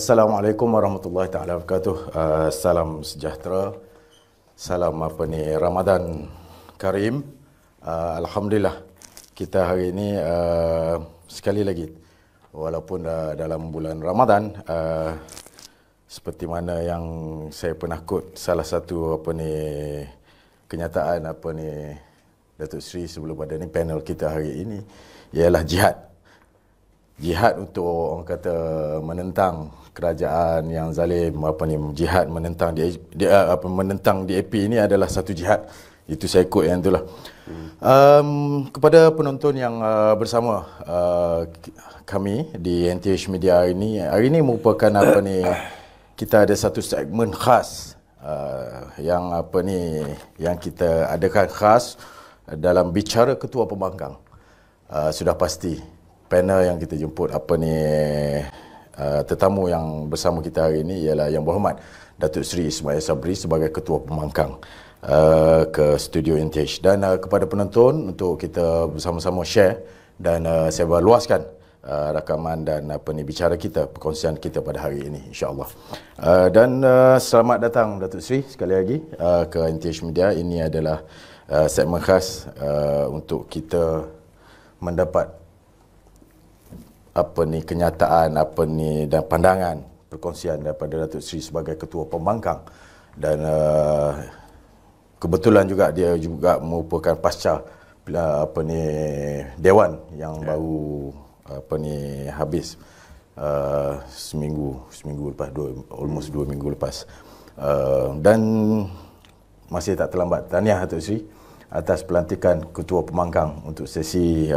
Assalamualaikum warahmatullahi taala wabarakatuh. Salam sejahtera. Salam Ramadan Karim. Alhamdulillah kita hari ini sekali lagi walaupun dalam bulan Ramadan seperti mana yang saya pernah quote salah satu kenyataan Datuk Seri sebelum pada ni panel kita hari ini ialah jihad. Jihad untuk orang kata menentang kerajaan yang zalim, jihad menentang menentang DAP ini adalah satu jihad. Itu saya quote yang itulah. Kepada penonton yang bersama kami di NTH Media hari ini merupakan kita ada satu segmen khas yang yang kita adakan khas dalam bicara ketua pembangkang. Sudah pasti panel yang kita jemput tetamu yang bersama kita hari ini ialah Yang Berhormat Datuk Seri Ismail Sabri sebagai Ketua Pembangkang ke studio NTH. Dan kepada penonton untuk kita bersama-sama share dan saya luaskan rakaman dan bicara kita, perkongsian kita pada hari ini insya-Allah. Dan selamat datang Datuk Seri sekali lagi ke NTH Media. Ini adalah segmen khas untuk kita mendapat kenyataan dan pandangan perkongsian daripada Datuk Seri sebagai Ketua Pembangkang. Dan kebetulan juga dia juga merupakan pasca Dewan yang baru habis seminggu lepas, almost 2 minggu lepas. Dan masih tak terlambat tahniah Datuk Seri atas pelantikan Ketua Pembangkang untuk sesi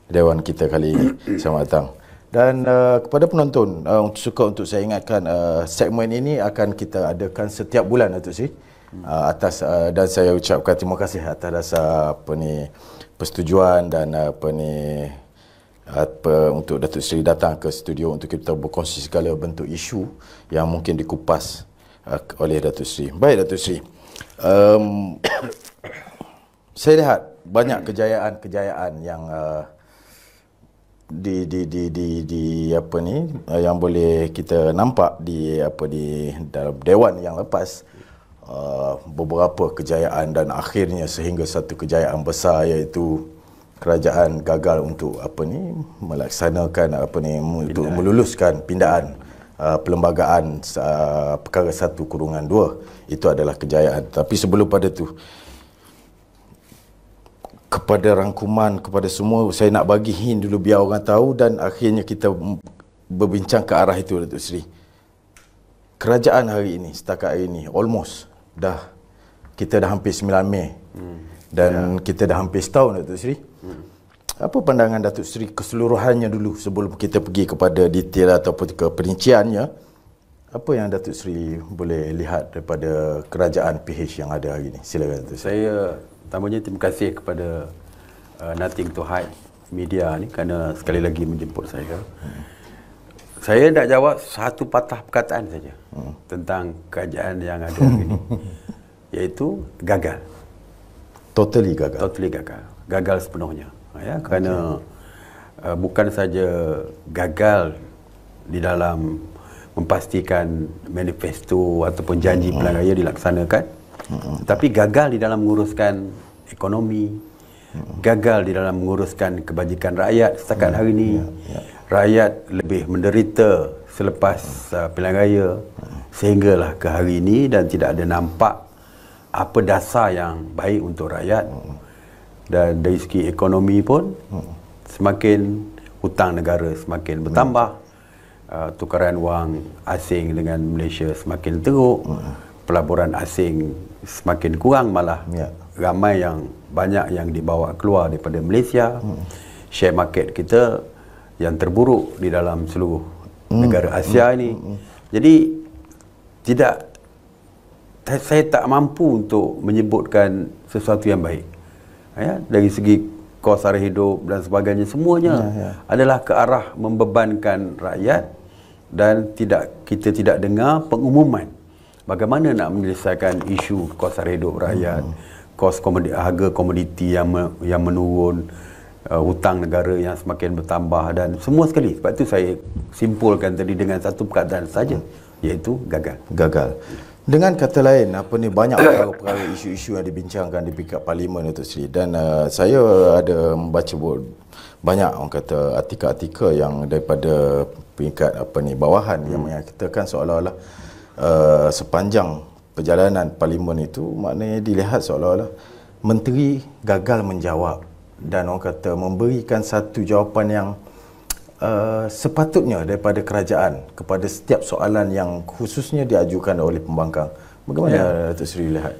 Dewan kita kali ini. Selamat datang. Dan kepada penonton, suka untuk saya ingatkan segmen ini akan kita adakan setiap bulan Datuk Seri. Dan saya ucapkan terima kasih atas dasar persetujuan dan untuk Datuk Seri datang ke studio untuk kita berkongsi segala bentuk isu yang mungkin dikupas oleh Datuk Seri. Baik Datuk Seri. Saya lihat banyak kejayaan-kejayaan yang yang boleh kita nampak di dalam Dewan yang lepas. Beberapa kejayaan dan akhirnya sehingga satu kejayaan besar iaitu kerajaan gagal untuk melaksanakan untuk meluluskan pindaan perlembagaan perkara 1/2. Itu adalah kejayaan. Tapi sebelum pada tu, kepada rangkuman, kepada semua, saya nak bagi hint dulu biar orang tahu dan akhirnya kita berbincang ke arah itu Datuk Seri. Kerajaan hari ini, setakat hari ini, kita dah hampir 9 Mei dan kita dah hampir setahun Datuk Seri. Apa pandangan Datuk Seri keseluruhannya dulu sebelum kita pergi kepada detail ataupun ke perinciannya? Apa yang Datuk Seri boleh lihat daripada kerajaan PH yang ada hari ini? Silakan Datuk Seri. Saya pertamanya terima kasih kepada Nothing to Hide Media ni kerana sekali lagi menjemput saya. Saya nak jawab satu patah perkataan saja tentang kerajaan yang ada hari ini, iaitu gagal. Totally gagal. Totally gagal. Gagal sepenuhnya. Ya, kerana bukan saja gagal di dalam memastikan manifesto ataupun janji pilihan raya dilaksanakan, tapi gagal di dalam menguruskan ekonomi, gagal di dalam menguruskan kebajikan rakyat. Setakat hari ini rakyat lebih menderita selepas pilihan raya sehinggalah ke hari ini dan tidak ada nampak apa dasar yang baik untuk rakyat. Dan dari segi ekonomi pun semakin hutang negara semakin bertambah, tukaran wang asing dengan Malaysia semakin teruk, pelaburan asing semakin kurang, malah ramai banyak yang dibawa keluar daripada Malaysia. Share market kita yang terburuk di dalam seluruh negara Asia ini. Jadi saya tak mampu untuk menyebutkan sesuatu yang baik. Ya, dari segi kos sara hidup dan sebagainya, semuanya adalah ke arah membebankan rakyat dan kita tidak dengar pengumuman bagaimana nak menyelesaikan isu kos sara hidup rakyat, kos harga komoditi yang menurun, hutang negara yang semakin bertambah dan semua sekali. Sebab itu saya simpulkan tadi dengan satu perkataan saja, iaitu gagal. Gagal. Dengan kata lain, banyak perkara-perkara isu-isu yang dibincangkan di peringkat parlimen, Datuk Seri, dan saya ada membaca banyak orang kata artikel-artikel yang daripada peringkat bawahan yang menyatakan seolah-olah sepanjang perjalanan parlimen itu maknanya dilihat seolah-olah menteri gagal menjawab dan orang kata memberikan satu jawapan yang sepatutnya daripada kerajaan kepada setiap soalan yang khususnya diajukan oleh pembangkang. Bagaimana Datuk Seri lihat?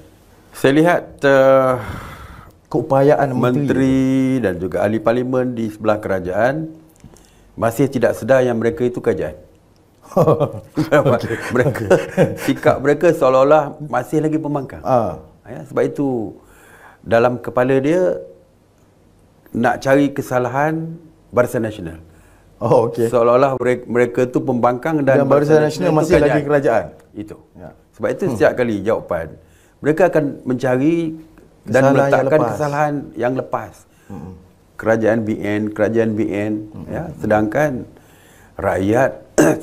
Saya lihat keupayaan menteri dan juga ahli parlimen di sebelah kerajaan masih tidak sedar yang mereka itu kerajaan. Sikap mereka seolah-olah masih lagi pembangkang. Sebab itu dalam kepala dia nak cari kesalahan Barisan Nasional. Seolah-olah mereka tu pembangkang dan Barisan Nasional masih kerajaan. Lagi kerajaan. Itu. Sebab itu setiap kali jawapan mereka akan mencari dan meletakkan kesalahan yang lepas. Kerajaan BN, sedangkan rakyat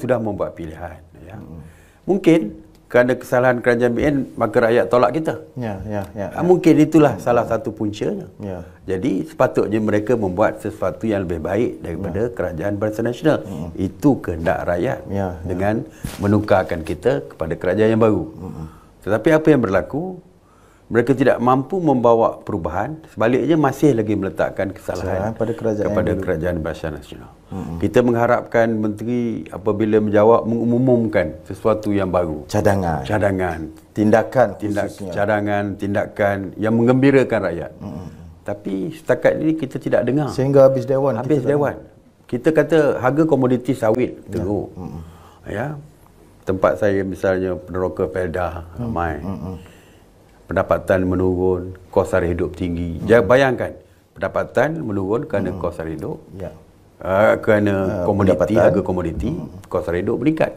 sudah membuat pilihan. Mungkin kerana kesalahan kerajaan BN maka rakyat tolak kita. Mungkin itulah salah satu puncanya. Jadi sepatutnya mereka membuat sesuatu yang lebih baik daripada kerajaan Barisan Nasional. Itu kehendak rakyat dengan menukarkan kita kepada kerajaan yang baru. Tetapi apa yang berlaku? Mereka tidak mampu membawa perubahan, sebaliknya masih lagi meletakkan kesalahan kepada kerajaan Barisan Nasional. Kita mengharapkan menteri apabila menjawab mengumumkan sesuatu yang baru. Cadangan, tindakan yang menggembirakan rakyat. Tapi setakat ini kita tidak dengar. Sehingga habis dewan. Kita kata harga komoditi sawit teruk. Tempat saya misalnya peneroka Felda ramai. Pendapatan menurun, kos sara hidup tinggi. Bayangkan, pendapatan menurun kerana kos sara hidup, kerana harga komoditi, kos sara hidup meningkat.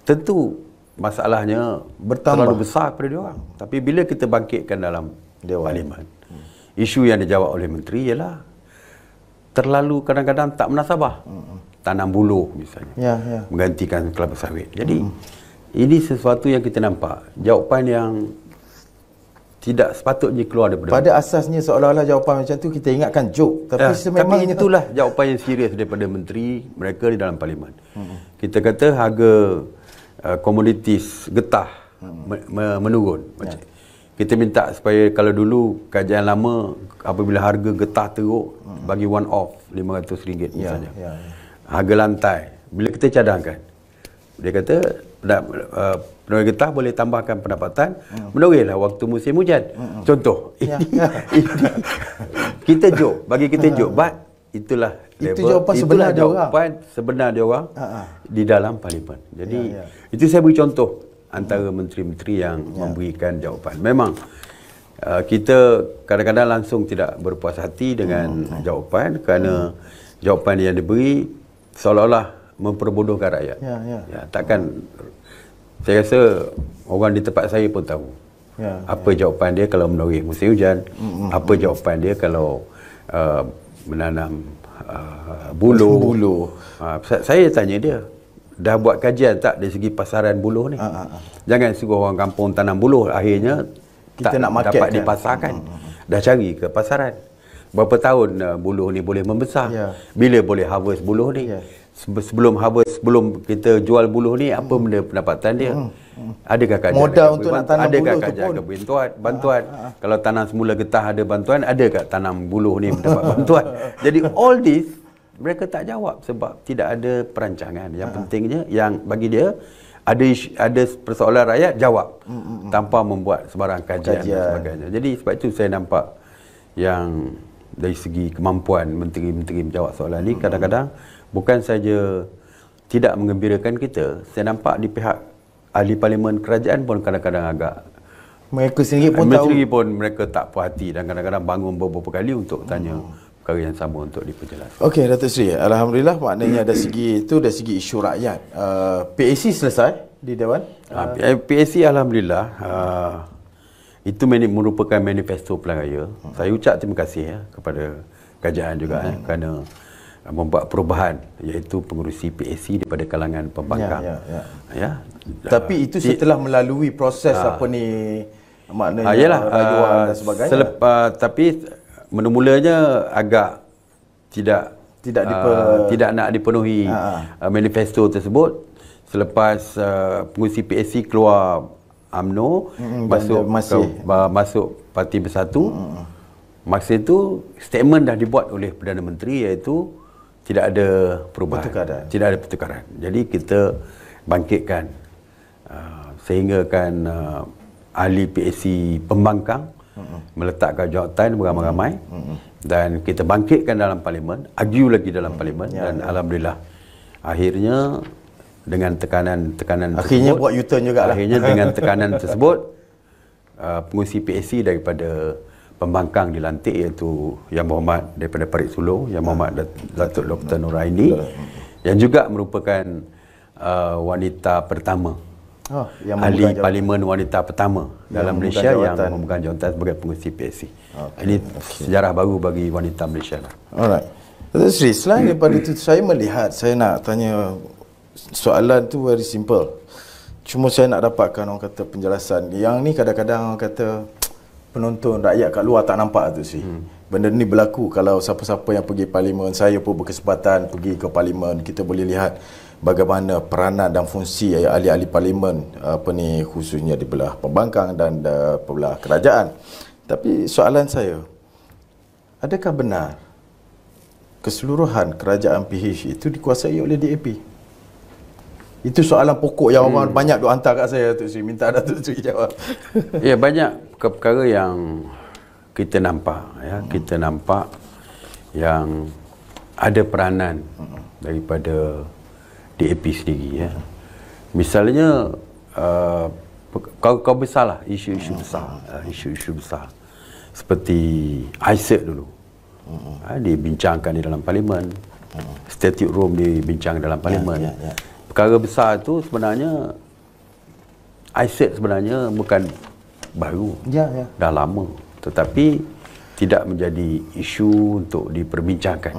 Tentu masalahnya terlalu besar kepada dia orang. Tapi bila kita bangkitkan dalam parlimen, isu yang dijawab oleh menteri ialah terlalu kadang-kadang tak munasabah. Tanam buluh misalnya, menggantikan kelapa sawit. Jadi ini sesuatu yang kita nampak, jawapan yang tidak sepatutnya keluar daripada pada asasnya seolah-olah jawapan macam tu kita ingatkan joke, tapi sememangnya itulah jawapan yang serius daripada menteri mereka di dalam parlimen. Kita kata harga komoditis getah menurun. Kita minta supaya kalau dulu kerajaan lama apabila harga getah teruk bagi one off RM500 misalnya. Harga lantai bila kita cadangkan, dia kata pegawai getah boleh tambahkan pendapatan menorehlah waktu musim hujan. Contoh. Kita joke, bagi kita joke, but itulah jawapan sebenar dia orang di dalam parlimen. Jadi itu saya beri contoh antara menteri-menteri yang memberikan jawapan. Memang kita kadang-kadang langsung tidak berpuas hati dengan jawapan kerana jawapan yang diberi seolah-olah memperbodohkan rakyat. Takkan, saya rasa orang di tempat saya pun tahu apa jawapan dia kalau menoreh musim hujan, apa jawapan dia kalau menanam buluh. Saya tanya dia, dah buat kajian tak dari segi pasaran buluh ni? Jangan suruh orang kampung tanam buluh, akhirnya kita tak nak dapat dipasarkan. Dah cari ke pasaran. Berapa tahun buluh ni boleh membesar? Bila boleh harvest buluh ni? Sebelum kita jual buluh ni, apa benda pendapatan dia? Adakah kerajaan modal untuk nak tanam adakah buluh kerajaan tu pun bantuan? Kalau tanam semula getah ada bantuan, adakah tanam buluh ni mendapat bantuan? Jadi all this mereka tak jawab sebab tidak ada perancangan. Yang pentingnya yang bagi dia ada persoalan rakyat jawab tanpa membuat sebarang kajian dan sebagainya. Jadi sebab itu saya nampak yang dari segi kemampuan menteri-menteri menjawab soalan ni kadang-kadang bukan saja tidak menggembirakan kita, saya nampak di pihak ahli parlimen kerajaan pun kadang-kadang agak mereka sendiri pun mereka tak puas hati dan kadang-kadang bangun beberapa kali untuk tanya perkara yang sama untuk diperjelaskan. Okey, Datuk Seri, alhamdulillah maknanya dari segi itu, dari segi isu rakyat, PAC selesai di Dewan. PAC alhamdulillah itu merupakan manifesto pilihan raya. Saya ucap terima kasih kepada kerajaan juga kerana membuat perubahan, iaitu pengurusi PAC daripada kalangan pembangkang. Ya. Tapi itu setelah melalui proses apa ni, maknanya rayuan dan sebagainya. Tapi mula-mulanya agak tidak nak dipenuhi manifesto tersebut. Selepas pengurusi PAC keluar UMNO, masuk Parti Bersatu, masa itu statement dah dibuat oleh Perdana Menteri, iaitu tidak ada perubahan, tidak ada pertukaran. Jadi kita bangkitkan sehingga kan ahli PAC pembangkang meletakkan jawatan beramai-ramai dan kita bangkitkan dalam parlimen, argue lagi dalam parlimen dan alhamdulillah akhirnya dengan tekanan akhirnya tersebut, buat U-turn jugalah. Akhirnya dengan tekanan tersebut pengurusi PAC daripada pembangkang dilantik, iaitu Yang Berhormat daripada Parit Sulu, Yang Berhormat Datuk Dr. Noraini, yang juga merupakan wanita pertama, ahli parlimen wanita pertama dalam Malaysia yang memegang jawatan sebagai pengurusi PAC. Ini sejarah baru bagi wanita Malaysia. Alright. Sri, selain daripada itu, saya melihat, saya nak tanya soalan tu very simple. Cuma saya nak dapatkan orang kata penjelasan. Yang ni kadang-kadang orang kata penonton rakyat kat luar tak nampak tu sih. Benda ni berlaku kalau siapa-siapa yang pergi parlimen, saya pun berkesempatan pergi ke parlimen, kita boleh lihat bagaimana peranan dan fungsi ahli-ahli parlimen khususnya di belah pembangkang dan belah kerajaan. Tapi soalan saya, adakah benar keseluruhan kerajaan PH itu dikuasai oleh DAP? Itu soalan pokok yang orang banyak duk hantar kat saya, Datuk Sri. Minta Datuk Sri jawab. Ya, banyak perkara yang kita nampak, kita nampak yang ada peranan daripada DAP sendiri, Misalnya kau besarlah isu-isu besar, isu-isu besar seperti ISET dulu. Dibincangkan di dalam parlimen. Statute Room dibincang dalam parlimen. Perkara besar itu sebenarnya ISET sebenarnya bukan baru, dah lama, tetapi tidak menjadi isu untuk diperbincangkan.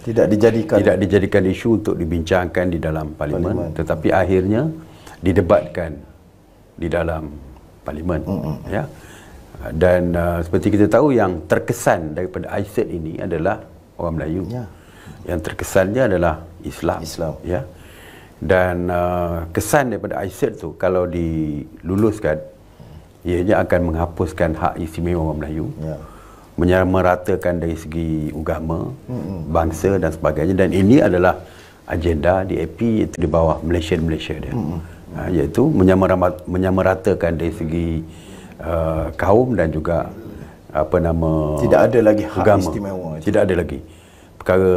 Tidak dijadikan isu untuk dibincangkan di dalam parlimen, tetapi akhirnya didebatkan di dalam parlimen. Dan seperti kita tahu, yang terkesan daripada ISET ini adalah orang Melayu. Yang terkesannya adalah Islam. Dan kesan daripada ISET tu kalau diluluskan, ianya akan menghapuskan hak istimewa orang Melayu, menyamaratakan dari segi agama, bangsa dan sebagainya. Dan ini adalah agenda DAP, iaitu di bawah Malaysia dia, iaitu menyamaratakan dari segi kaum dan juga tidak ada lagi hak agama. Istimewa. Tidak ada lagi. Perkara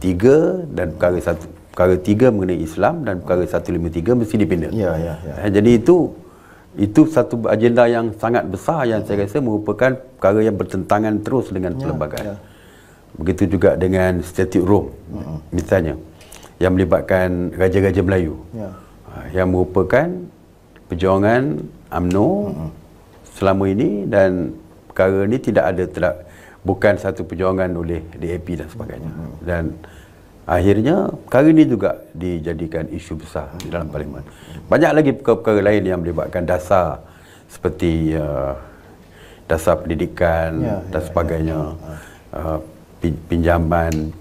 3 dan perkara 3 mengenai Islam dan perkara 153 mesti dibina. Jadi itu satu agenda yang sangat besar yang saya rasa merupakan perkara yang bertentangan terus dengan perlembagaan. Begitu juga dengan Statute Rome, misalnya, yang melibatkan Raja-Raja Melayu, yang merupakan perjuangan UMNO selama ini, dan perkara ini bukan satu perjuangan oleh DAP dan sebagainya. Dan akhirnya perkara ini juga dijadikan isu besar di dalam parlimen. Banyak lagi perkara-perkara lain yang melibatkan dasar, seperti dasar pendidikan dan sebagainya, pinjaman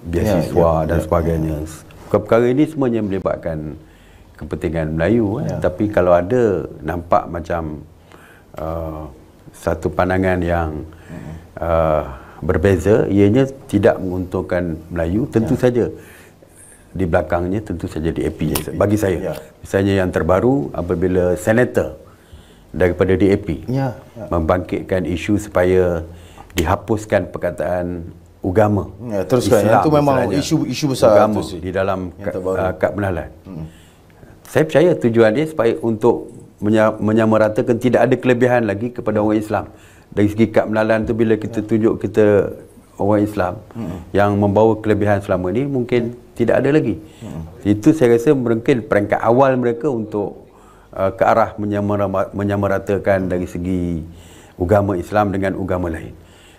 beasiswa dan sebagainya. Perkara ini semuanya melibatkan kepentingan Melayu. Tapi kalau ada nampak macam satu pandangan yang berbeza, ianya tidak menguntungkan Melayu, tentu saja di belakangnya tentu saja DAP. Bagi saya, misalnya yang terbaru, apabila senator daripada DAP membangkitkan isu supaya dihapuskan perkataan agama, teruskan Islam, itu memang isu besar agama di dalam kad penalan. Saya percaya tujuan dia supaya untuk menyamaratakan tidak ada kelebihan lagi kepada orang Islam. Dari segi kad penalan tu, bila kita tunjuk kita orang Islam yang membawa kelebihan selama ni, mungkin tidak ada lagi. Itu saya rasa mungkin peringkat awal mereka untuk ke arah menyamaratakan dari segi agama Islam dengan agama lain.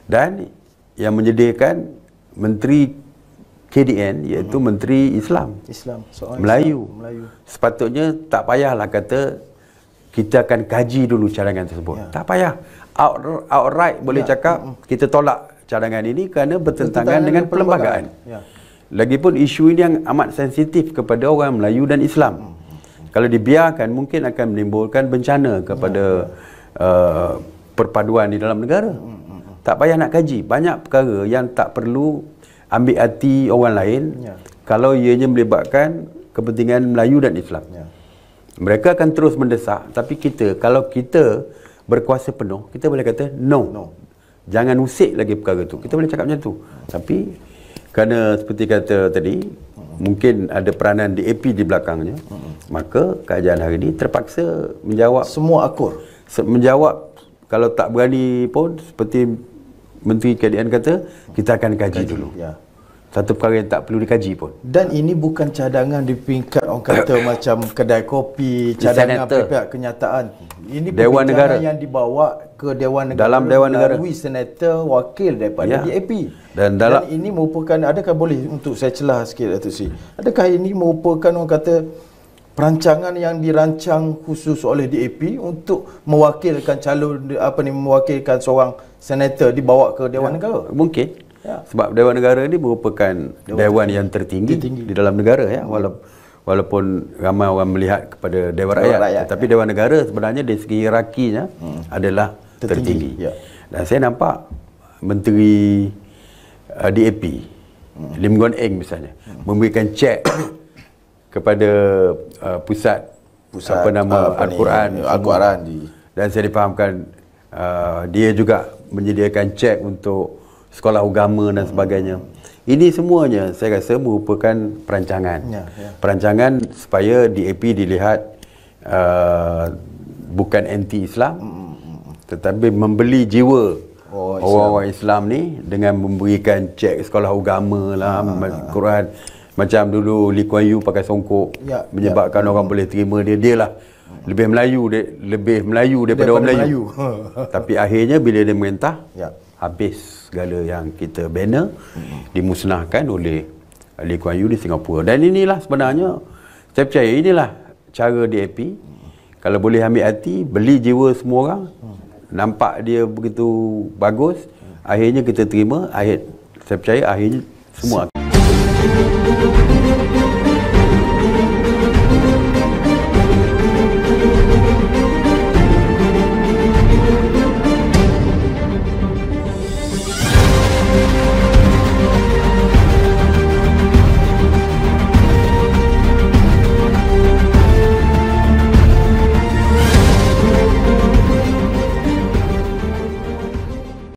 Dan yang menyediakan Menteri KDN, iaitu Menteri Islam. Soal Melayu. Melayu. Sepatutnya tak payahlah kata kita akan kaji dulu cadangan tersebut. Tak payah. Outright boleh cakap kita tolak cadangan ini kerana bertentangan dengan perlembagaan. Lagipun isu ini yang amat sensitif kepada orang Melayu dan Islam. Kalau dibiarkan mungkin akan menimbulkan bencana kepada perpaduan di dalam negara. Tak payah nak kaji. Banyak perkara yang tak perlu ambil hati orang lain kalau ianya melibatkan kepentingan Melayu dan Islam. Mereka akan terus mendesak, tapi kita, kalau kita berkuasa penuh, kita boleh kata no. Jangan usik lagi perkara tu. Kita boleh cakap macam tu. Tapi kerana seperti kata tadi, mungkin ada peranan DAP di belakangnya, maka kerajaan hari ini terpaksa menjawab semua akur. Menjawab, kalau tak berani pun seperti Menteri KDN kata, kita akan kaji dulu. Satu perkara yang tak perlu dikaji pun. Dan ini bukan cadangan di peringkat orang kata macam kedai kopi, cadangan pihak kenyataan. Ini Dewan Negara yang dibawa ke Dewan Negara dalam Dewan Negara melalui senator wakil daripada DAP. Dan ini merupakan, adakah boleh untuk saya celah sikit Datuk Sri, adakah ini merupakan orang kata perancangan yang dirancang khusus oleh DAP untuk mewakilkan calon mewakilkan seorang senator dibawa ke Dewan Negara? Mungkin. Sebab Dewan Negara ini merupakan dewan yang tertinggi di dalam negara, walaupun ramai orang melihat kepada Dewan Rakyat, tetapi Dewan Negara sebenarnya dari segi hierarkinya adalah tertinggi. Dan saya nampak Menteri DAP Lim Guan Eng misalnya memberikan cek kepada pusat Al-Quran dan saya difahamkan dia juga menyediakan cek untuk sekolah agama dan sebagainya. Ini semuanya saya rasa merupakan perancangan. Perancangan supaya DAP dilihat bukan anti-Islam, tetapi membeli jiwa orang-orang Islam ni dengan memberikan cek sekolah agama lah, Quran. Macam dulu Lee Kuan Yew pakai songkok, menyebabkan orang boleh terima dia lah lebih Melayu daripada orang Melayu. Tapi akhirnya bila dia merintah, habis segala yang kita banner dimusnahkan oleh Lee Kuan Yew di Singapura. Dan inilah sebenarnya, saya percaya inilah cara DAP. Kalau boleh ambil hati, beli jiwa semua orang, nampak dia begitu bagus, akhirnya kita terima, saya percaya akhirnya semua